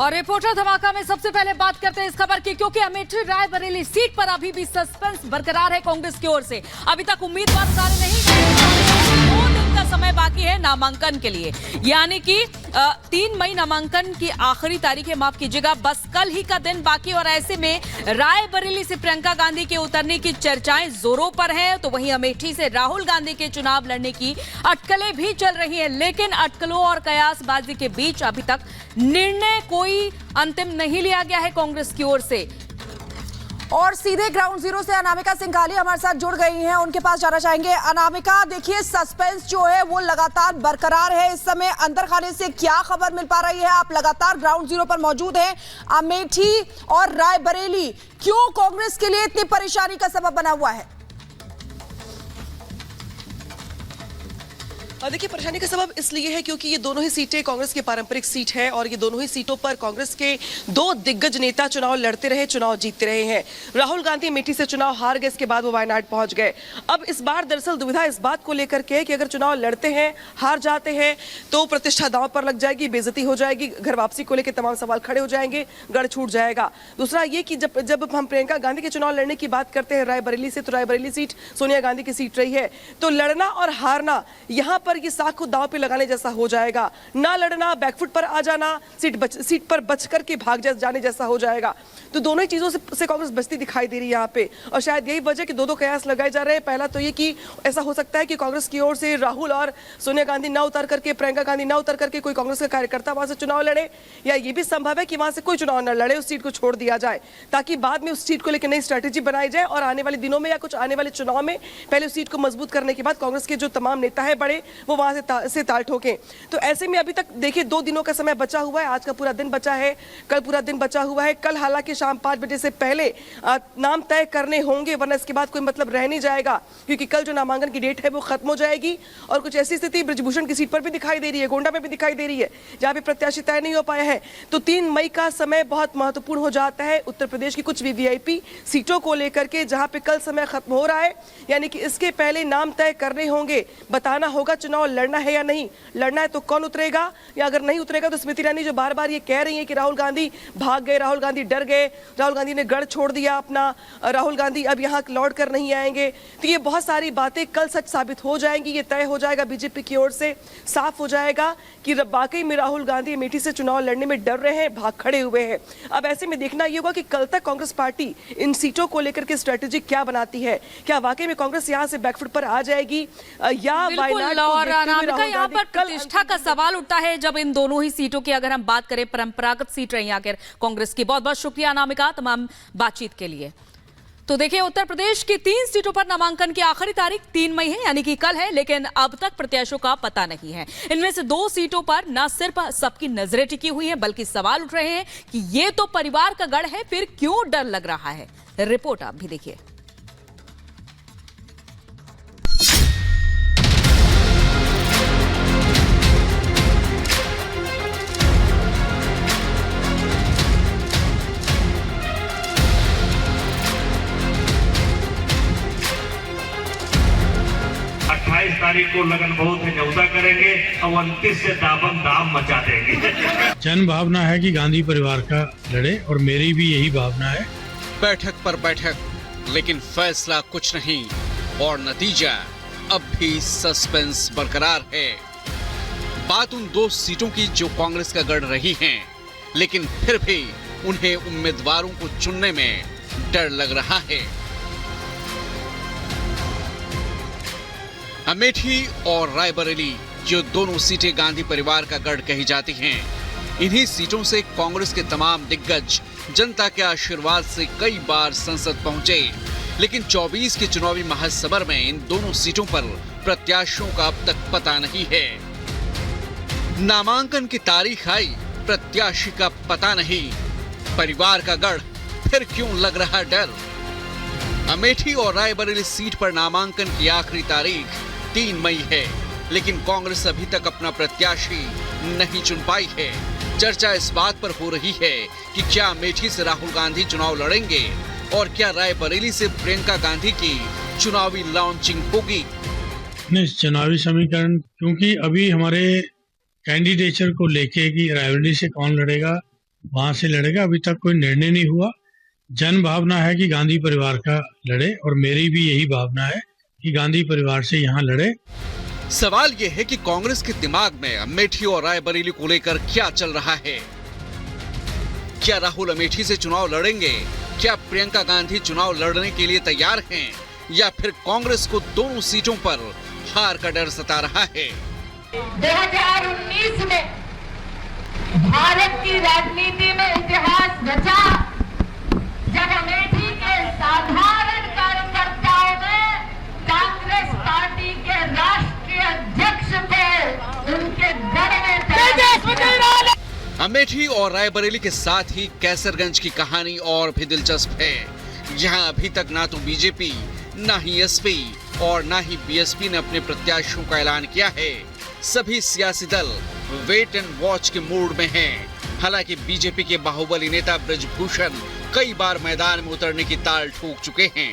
और रिपोर्टर धमाका में सबसे पहले बात करते हैं इस खबर की, क्योंकि अमेठी रायबरेली सीट पर अभी भी सस्पेंस बरकरार है कांग्रेस की ओर से। अभी तक उम्मीदवार उतारे नहीं गए। 2 दिन का समय बाकी है नामांकन के लिए, यानी कि 3 मई नामांकन की आखिरी तारीख है, माफ कीजिएगा, बस कल ही का दिन बाकी। और ऐसे में रायबरेली से प्रियंका गांधी के उतरने की चर्चाएं जोरों पर हैं, तो वहीं अमेठी से राहुल गांधी के चुनाव लड़ने की अटकलें भी चल रही हैं। लेकिन अटकलों और कयासबाजी के बीच अभी तक निर्णय कोई अंतिम नहीं लिया गया है कांग्रेस की ओर से। और सीधे ग्राउंड जीरो से अनामिका सिंघाली हमारे साथ जुड़ गई हैं, उनके पास जाना चाहेंगे। अनामिका, देखिए सस्पेंस जो है वो लगातार बरकरार है। इस समय अंदर खाने से क्या खबर मिल पा रही है? आप लगातार ग्राउंड जीरो पर मौजूद हैं। अमेठी और रायबरेली क्यों कांग्रेस के लिए इतनी परेशानी का सबब बना हुआ है? देखिए, परेशानी का सबब इसलिए है क्योंकि ये दोनों ही सीटें कांग्रेस की पारंपरिक सीट है और ये दोनों ही सीटों पर कांग्रेस के 2 दिग्गज नेता चुनाव लड़ते रहे, चुनाव जीतते रहे हैं। राहुल गांधी अमेठी से चुनाव हार गए, इसके बाद वो वायनाड पहुंच गए। अब इस बार दरअसल दुविधा इस बात को लेकर के कि अगर चुनाव लड़ते हैं, हार जाते हैं तो प्रतिष्ठा दांव पर लग जाएगी, बेइज्जती हो जाएगी, घर वापसी को लेकर तमाम सवाल खड़े हो जाएंगे, गढ़ छूट जाएगा। दूसरा ये कि जब हम प्रियंका गांधी के चुनाव लड़ने की बात करते हैं रायबरेली से, तो रायबरेली सीट सोनिया गांधी की सीट रही है, तो लड़ना और हारना यहाँ पर ये साख को दांव पे लगाने जैसा हो जाएगा। ना लड़ना, बैकफुट पर आ जाना, सीट पर बच करके भाग जाने जैसा हो जाएगा। तो दोनों ही चीजों से कांग्रेस बचती दिखाई दे रही है यहाँ पे, और शायद यही वजह कि 2 कयास लगाए जा रहे हैं। पहला तो ये कि ऐसा हो सकता है कि कांग्रेस की ओर से राहुल और सोनिया गांधी ना उतर करके, प्रियंका गांधी ना उतर करके कोई कांग्रेस का कार्यकर्ता वहां से चुनाव लड़े, या ये भी संभव है कि वहां से कोई चुनाव न लड़े, उस सीट को छोड़ दिया जाए, ताकि बाद में उस सीट को लेकर नई स्ट्रैटेजी बनाई जाए और आने वाले दिनों में या कुछ आने वाले चुनाव में पहले उस सीट को मजबूत करने के बाद कांग्रेस के जो तमाम नेता है बड़े, वो वहां से ताल ठोके। तो ऐसे में अभी तक देखिए 2 दिनों का समय बचा हुआ है। आज का पूरा दिन बचा है, कल पूरा दिन बचा हुआ है। कल हालांकि शाम 5 बजे से पहले नाम तय करने होंगे, वरना इसके बाद कोई मतलब रह नहीं जाएगा, क्योंकि कल जो नामांकन की डेट है वो खत्म हो जाएगी। और कुछ ऐसी स्थिति ब्रजभूषण की सीट पर भी दिखाई दे रही है, गोंडा में भी दिखाई दे रही है, जहां पे प्रत्याशी तय नहीं हो पाया है। तो 3 मई का समय बहुत महत्वपूर्ण हो जाता है उत्तर प्रदेश की कुछ वीवीआईपी सीटों को लेकर के, जहां पे कल समय खत्म हो रहा है, यानी कि इसके पहले नाम तय करने होंगे, बताना होगा चुनाव लड़ना है या नहीं। लड़ना है तो कौन उतरेगा, या अगर नहीं उतरेगा तो स्मृति ईरानी जो बार-बार ये कह रही है कि राहुल गांधी भाग गए, राहुल गांधी डर गए, राहुल गांधी ने गढ़ छोड़ दिया अपना, राहुल गांधी अब यहां लौट कर नहीं आएंगे, तो ये बहुत सारी बातें कल सच साबित हो जाएंगी। ये तय हो जाएगा, बीजेपी की ओर से साफ हो जाएगा कि वाकई में राहुल गांधी अमेठी से चुनाव लड़ने में डर रहे हैं, भाग खड़े हुए हैं। अब ऐसे में देखना ये होगा कि कल तक कांग्रेस पार्टी इन सीटों को लेकर के स्ट्रेटेजी क्या बनाती है। क्या वाकई में कांग्रेस यहां से बैकफुट पर आ जाएगी, या यहाँ पर प्रतिष्ठा का सवाल उठता है जब इन दोनों ही सीटों की अगर हम बात करें, परंपरागत सीट रही आखिर कांग्रेस की। बहुत बहुत शुक्रिया अनामिका तमाम बातचीत के लिए। तो देखिए, उत्तर प्रदेश की 3 सीटों पर नामांकन की आखिरी तारीख 3 मई है, यानी कि कल है, लेकिन अब तक प्रत्याशियों का पता नहीं है। इनमें से 2 सीटों पर न सिर्फ सबकी नजरें टिकी हुई हैं, बल्कि सवाल उठ रहे हैं कि ये तो परिवार का गढ़ है, फिर क्यों डर लग रहा है। रिपोर्ट आप भी देखिए। तारीख को लगन बहुत है न्यौता करेंगे और 29 से दामन दाम मचा देंगे। जन भावना है कि गांधी परिवार का लड़े, और मेरी भी यही भावना है। बैठक पर बैठक, लेकिन फैसला कुछ नहीं, और नतीजा अब भी सस्पेंस बरकरार है। बात उन 2 सीटों की जो कांग्रेस का गढ़ रही हैं, लेकिन फिर भी उन्हें उम्मीदवारों को चुनने में डर लग रहा है। अमेठी और रायबरेली, जो दोनों सीटें गांधी परिवार का गढ़ कही जाती हैं, इन्हीं सीटों से कांग्रेस के तमाम दिग्गज जनता के आशीर्वाद से कई बार संसद पहुंचे, लेकिन 24 के चुनावी महासमर में इन दोनों सीटों पर प्रत्याशियों का अब तक पता नहीं है। नामांकन की तारीख आई, प्रत्याशी का पता नहीं, परिवार का गढ़, फिर क्यों लग रहा डर। अमेठी और रायबरेली सीट पर नामांकन की आखिरी तारीख 3 मई है, लेकिन कांग्रेस अभी तक अपना प्रत्याशी नहीं चुन पाई है। चर्चा इस बात पर हो रही है कि क्या अमेठी से राहुल गांधी चुनाव लड़ेंगे, और क्या रायबरेली से प्रियंका गांधी की चुनावी लॉन्चिंग होगी। नहीं, चुनावी समीकरण, क्योंकि अभी हमारे कैंडिडेचर को लेके कि रायबरेली से कौन लड़ेगा वहां से लड़ेगा। अभी तक कोई निर्णय नहीं हुआ। जन भावना है कि गांधी परिवार का लड़े और मेरी भी यही भावना है कि गांधी परिवार से यहाँ लड़े। सवाल ये है कि कांग्रेस के दिमाग में अमेठी और रायबरेली को लेकर क्या चल रहा है। क्या राहुल अमेठी से चुनाव लड़ेंगे? क्या प्रियंका गांधी चुनाव लड़ने के लिए तैयार हैं? या फिर कांग्रेस को दोनों सीटों पर हार का डर सता रहा है? 2019 में भारत की राजनीति में इतिहास रचा जब अमेठी के साधारण कार्यकर्ताओं ने कांग्रेस पार्टी के राष्ट्रीय अध्यक्ष को उनके गढ़ में अमेठी और रायबरेली के साथ ही कैसरगंज की कहानी और भी दिलचस्प है। यहाँ अभी तक ना तो बीजेपी, ना ही एसपी और ना ही बीएसपी ने अपने प्रत्याशियों का ऐलान किया है। सभी सियासी दल वेट एंड वॉच के मूड में हैं। हालांकि बीजेपी के बाहुबली नेता ब्रजभूषण कई बार मैदान में उतरने की ताल ठोक चुके हैं।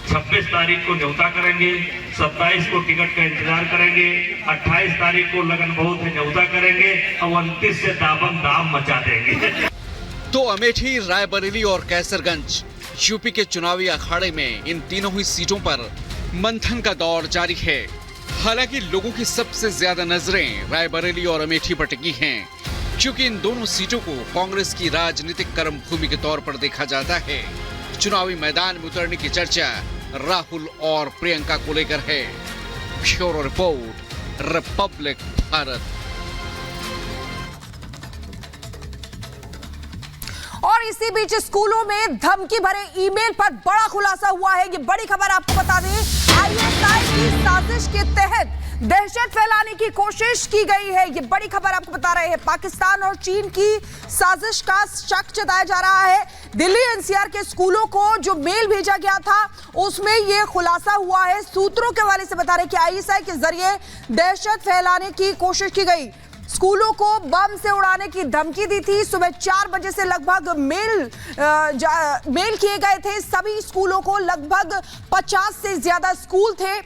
26 तारीख को न्योता करेंगे, 27 को टिकट का इंतजार करेंगे, 28 तारीख को लगन बहुत है न्योता करेंगे और 29 से दाबम दाम मचा देंगे। तो अमेठी, रायबरेली और कैसरगंज यूपी के चुनावी अखाड़े में इन तीनों ही सीटों पर मंथन का दौर जारी है। हालांकि लोगों की सबसे ज्यादा नजरें रायबरेली और अमेठी पर टिकी हैं, क्योंकि इन दोनों सीटों को कांग्रेस की राजनीतिक कर्मभूमि के तौर पर देखा जाता है। चुनावी मैदान में उतरने की चर्चा राहुल और प्रियंका को लेकर है। Bureau report, Republic Bharat. और इसी बीच स्कूलों में धमकी भरे ईमेल पर बड़ा खुलासा हुआ है। ये बड़ी खबर आपको बता दें, आईएसआई की साजिश के तहत दहशत फैलाने की कोशिश की गई है। ये बड़ी खबर आपको बता रहे हैं। पाकिस्तान और चीन की साजिश का शक जताया जा रहा है। दिल्ली एनसीआर के स्कूलों को जो मेल भेजा गया था उसमें ये खुलासा हुआ है। सूत्रों के हवाले से बता रहे कि आईएसआई के जरिए दहशत फैलाने की कोशिश की गई। स्कूलों को बम से उड़ाने की धमकी दी थी। सुबह 4 बजे से लगभग मेल किए गए थे। सभी स्कूलों को लगभग 50 से ज्यादा स्कूल थे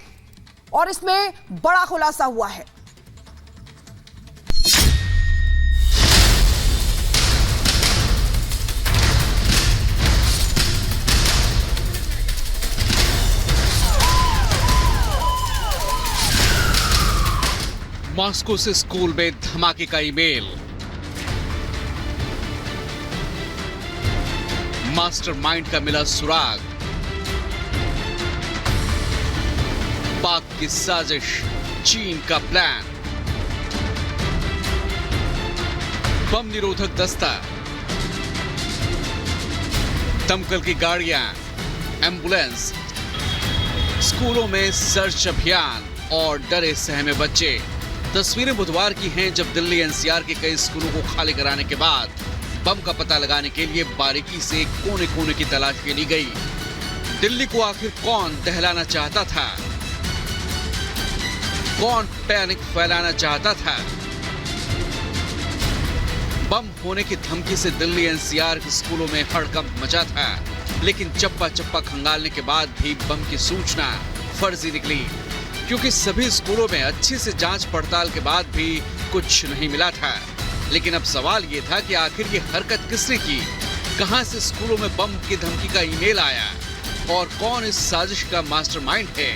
और इसमें बड़ा खुलासा हुआ है। मॉस्को से स्कूल में धमाके का ईमेल। मास्टरमाइंड का मिला सुराग। पाक की साजिश, चीन का प्लान। बम निरोधक दस्ता, दमकल की गाड़ियां, एम्बुलेंस, स्कूलों में सर्च अभियान और डरे सहमे बच्चे। तस्वीरें बुधवार की हैं जब दिल्ली एनसीआर के कई स्कूलों को खाली कराने के बाद बम का पता लगाने के लिए बारीकी से कोने कोने की तलाश ली गई। दिल्ली को आखिर कौन दहलाना चाहता था? कौन पैनिक फैलाना चाहता था? बम होने की धमकी से दिल्ली एनसीआर के स्कूलों में हड़कंप मचा था, लेकिन चप्पा चप्पा खंगालने के बाद भी बम की सूचना फर्जी निकली, क्योंकि सभी स्कूलों में अच्छी से जांच पड़ताल के बाद भी कुछ नहीं मिला था। लेकिन अब सवाल ये था कि आखिर ये हरकत किसने की? कहां से स्कूलों में बम की धमकी का ईमेल आया और कौन इस साजिश का मास्टरमाइंड है?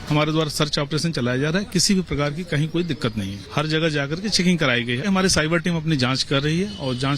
हमारे द्वारा सर्च ऑपरेशन चलाया जा रहा है। किसी भी प्रकार की कहीं कोई दिक्कत नहीं है। हर जगह जाकर के चेकिंग कराई गई है। हमारी साइबर टीम अपनी जांच कर रही है और जांच